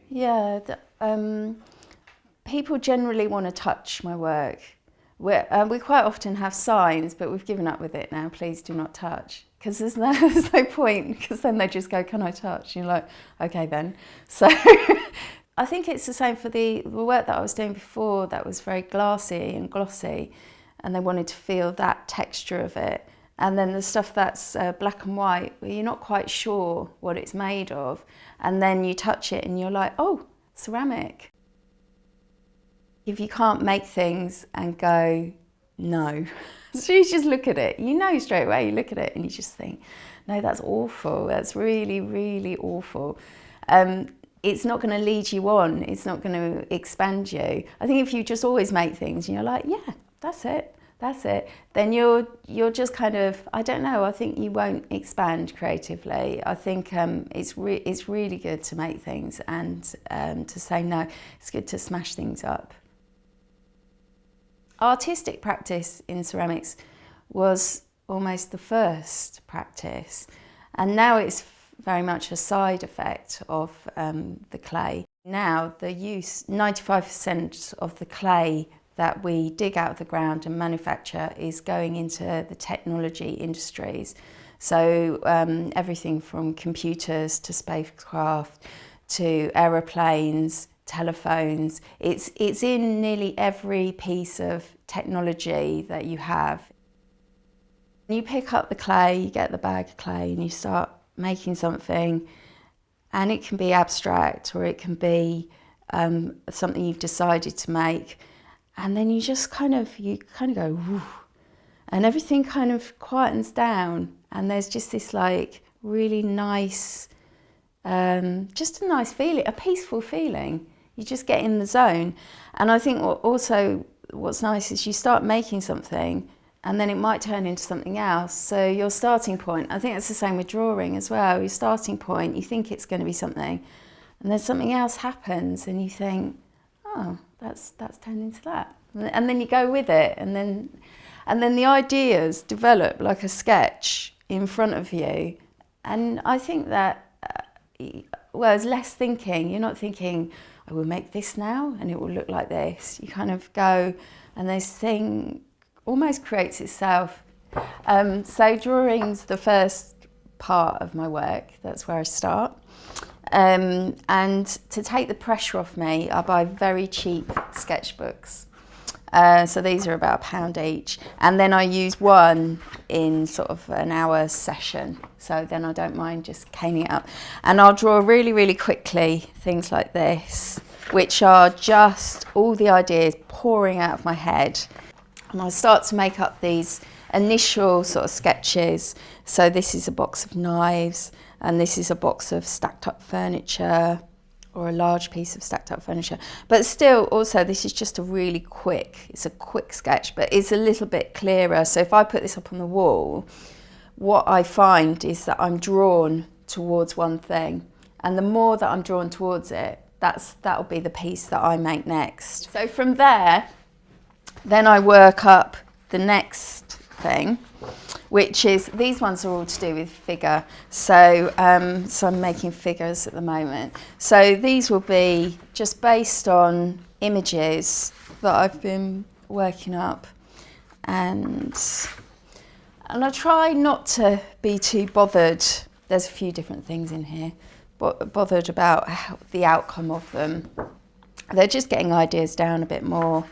Yeah, people generally want to touch my work. We quite often have signs, but we've given up with it now. Please do not touch, because there's no point. Because then they just go, "Can I touch?" And you're like, "Okay then." So I think it's the same for the work that I was doing before. That was very glassy and glossy, and they wanted to feel that texture of it. And then the stuff that's black and white, where you're not quite sure what it's made of, and then you touch it and you're like, "Oh, ceramic." If you can't make things and go, "No," so you just look at it, you know straight away, you look at it and you just think, "No, that's awful, that's really, really awful." It's not going to lead you on, it's not going to expand you. I think if you just always make things and you're like, "Yeah, that's it, then you're just kind of, I don't know, I think you won't expand creatively. I think it's really good to make things and to say no. It's good to smash things up. Artistic practice in ceramics was almost the first practice, and now it's very much a side effect of the clay. Now the use, 95% of the clay that we dig out of the ground and manufacture is going into the technology industries. So everything from computers to spacecraft to aeroplanes, telephones, it's in nearly every piece of technology that you have. You pick up the clay, you get the bag of clay and you start making something, and it can be abstract or it can be something you've decided to make, and then you kind of go whoo, and everything kind of quietens down, and there's just this like really nice, just a nice feeling, a peaceful feeling. You just get in the zone. And I think what's nice is you start making something and then it might turn into something else. So your starting point, I think it's the same with drawing as well. Your starting point, you think it's going to be something, and then something else happens and you think, "Oh, that's turned into that." And then you go with it, and then the ideas develop like a sketch in front of you. And I think that, well, it's less thinking. You're not thinking, "I will make this now and it will look like this." You kind of go, and this thing almost creates itself. So drawing's the first part of my work. That's where I start. And to take the pressure off me, I buy very cheap sketchbooks. So these are about £1 each. And then I use one in sort of an hour session. So then I don't mind just caning it up. And I'll draw really, really quickly, things like this, which are just all the ideas pouring out of my head. And I start to make up these initial sort of sketches. So this is a box of knives, and this is a box of stacked up furniture, or a large piece of stacked up furniture. But still, also, this is just it's a quick sketch, but it's a little bit clearer. So if I put this up on the wall, what I find is that I'm drawn towards one thing. And the more that I'm drawn towards it, that'll be the piece that I make next. So from there, then I work up the next thing, which is, these ones are all to do with figure. So I'm making figures at the moment. So these will be just based on images that I've been working up, and I try not to be too bothered. There's a few different things in here, but bothered about the outcome of them. They're just getting ideas down a bit more.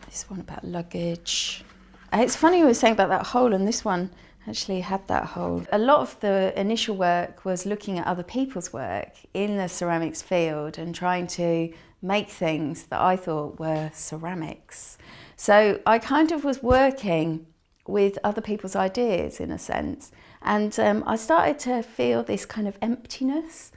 This one about luggage. It's funny you were saying about that hole, and this one actually had that hole. A lot of the initial work was looking at other people's work in the ceramics field and trying to make things that I thought were ceramics. So I kind of was working with other people's ideas in a sense, and I started to feel this kind of emptiness.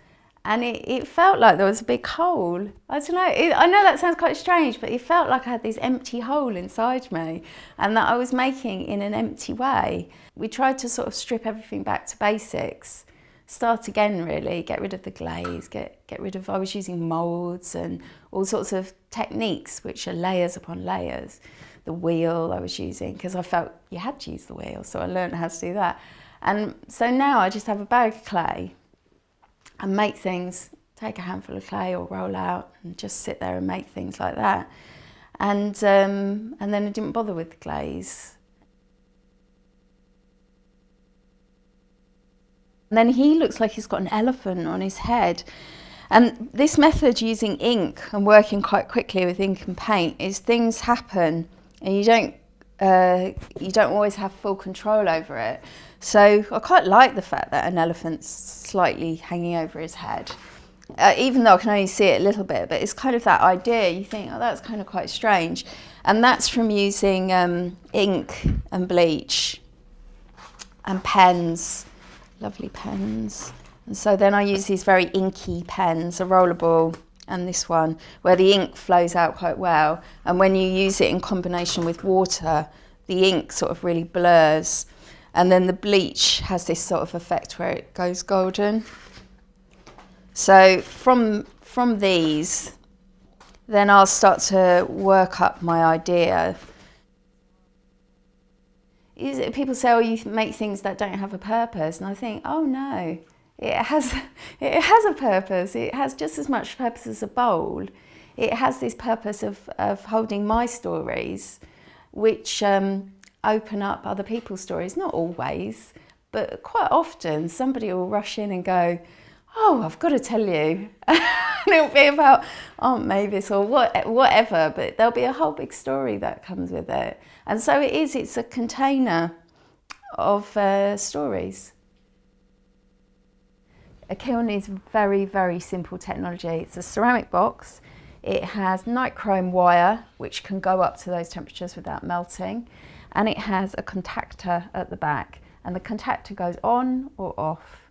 And it felt like there was a big hole. I don't know, I know that sounds quite strange, but it felt like I had this empty hole inside me, and that I was making in an empty way. We tried to sort of strip everything back to basics, start again really, get rid of the glaze, get rid of, I was using moulds and all sorts of techniques which are layers upon layers. the wheel I was using, because I felt you had to use the wheel, so I learned how to do that. And so now I just have a bag of clay and make things, take a handful of clay or roll out and just sit there and make things like that. And then I didn't bother with the glaze. And then he looks like he's got an elephant on his head. And this method, using ink and working quite quickly with ink and paint, is things happen and you don't always have full control over it. So I quite like the fact that an elephant's slightly hanging over his head, even though I can only see it a little bit, but it's kind of that idea. You think, oh, that's kind of quite strange. And that's from using ink and bleach and pens, lovely pens. And so then I use these very inky pens, a rollerball and this one, where the ink flows out quite well. And when you use it in combination with water, the ink sort of really blurs. And then the bleach has this sort of effect where it goes golden. So from these, then I'll start to work up my idea. People say, oh, you make things that don't have a purpose. And I think, oh no. It has a purpose. It has just as much purpose as a bowl. It has this purpose of holding my stories, which open up other people's stories. Not always, but quite often somebody will rush in and go, oh, I've got to tell you. And it'll be about Aunt Mavis or whatever, but there'll be a whole big story that comes with it. And so it's a container of stories. A kiln is very, very simple technology. It's a ceramic box. It has nichrome wire, which can go up to those temperatures without melting. And it has a contactor at the back. And the contactor goes on or off.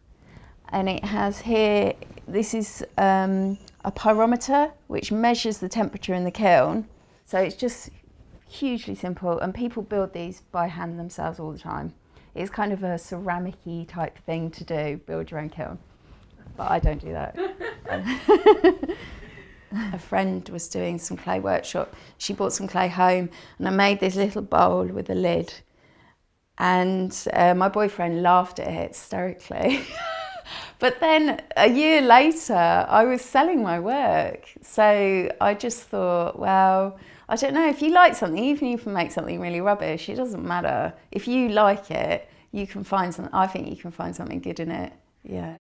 And it has here, this is a pyrometer, which measures the temperature in the kiln. So it's just hugely simple. And people build these by hand themselves all the time. It's kind of a ceramic-y type thing to do, build your own kiln. But I don't do that. A friend was doing some clay workshop. She brought some clay home and I made this little bowl with a lid. And my boyfriend laughed at it hysterically. But then a year later, I was selling my work. So I just thought, well, I don't know, if you like something, even if you make something really rubbish, it doesn't matter. If you like it, you can find something, I think you can find something good in it, yeah.